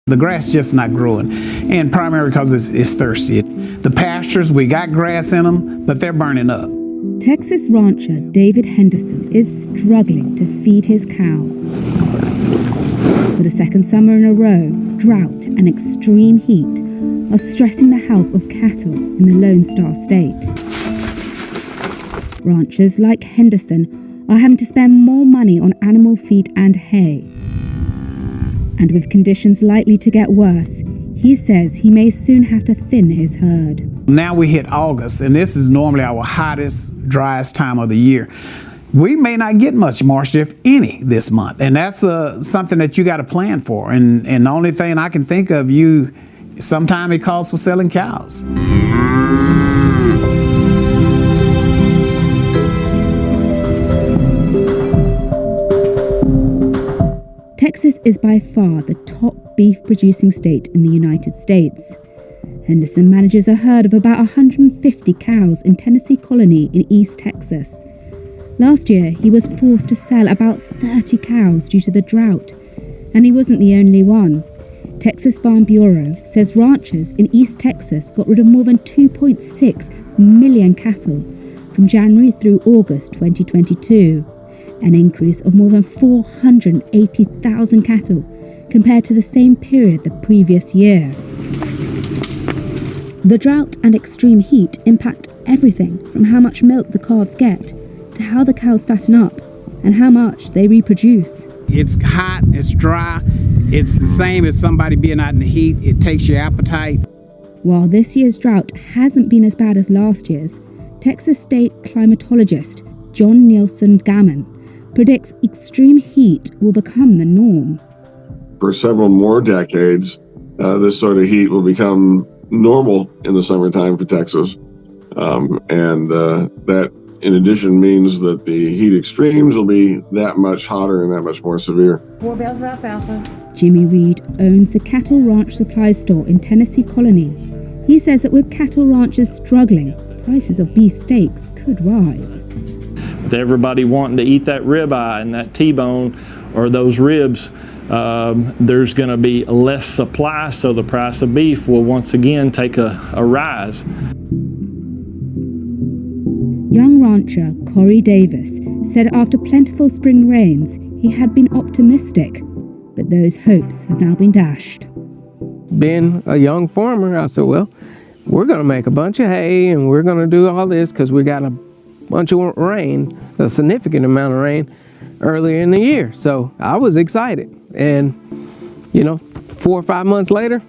The grass just not growing, and primarily because it's thirsty. The pastures, we got grass in them, but they're burning up. Texas rancher David Henderson is struggling to feed his cows. For the second summer in a row, drought and extreme heat are stressing the health of cattle in the Lone Star State. Ranchers like Henderson are having to spend more money on animal feed and hay. And with conditions likely to get worse, he says he may soon have to thin his herd. Now we hit August, and this is normally our hottest, driest time of the year. We may not get much moisture, if any, this month, and that's something that you got to plan for. And the only thing I can think of, sometime it calls for selling cows. Texas is by far the top beef-producing state in the United States. Henderson manages a herd of about 150 cows in Tennessee Colony in East Texas. Last year, he was forced to sell about 30 cows due to the drought, and he wasn't the only one. Texas Farm Bureau says ranchers in East Texas got rid of more than 2.6 million cattle from January through August 2022. An increase of more than 480,000 cattle compared to the same period the previous year. The drought and extreme heat impact everything from how much milk the calves get to how the cows fatten up and how much they reproduce. It's hot, it's dry, it's the same as somebody being out in the heat. It takes your appetite. While this year's drought hasn't been as bad as last year's, Texas state climatologist John Nielsen Gammon predicts extreme heat will become the norm. For several more decades, this sort of heat will become normal in the summertime for Texas. That, in addition, means that the heat extremes will be that much hotter and that much more severe. 4 bales of alfalfa. Jimmy Reed owns the Cattle Ranch Supply Store in Tennessee Colony. He says that with cattle ranchers struggling, prices of beef steaks could rise. With everybody wanting to eat that ribeye and that T-bone or those ribs, there's going to be less supply, so the price of beef will once again take a rise. Young rancher Corey Davis said after plentiful spring rains, he had been optimistic, but those hopes have now been dashed. Being a young farmer, I said, well, we're going to make a bunch of hay and we're going to do all this because we got a bunch of rain, a significant amount of rain earlier in the year. So I was excited. And, 4 or 5 months later,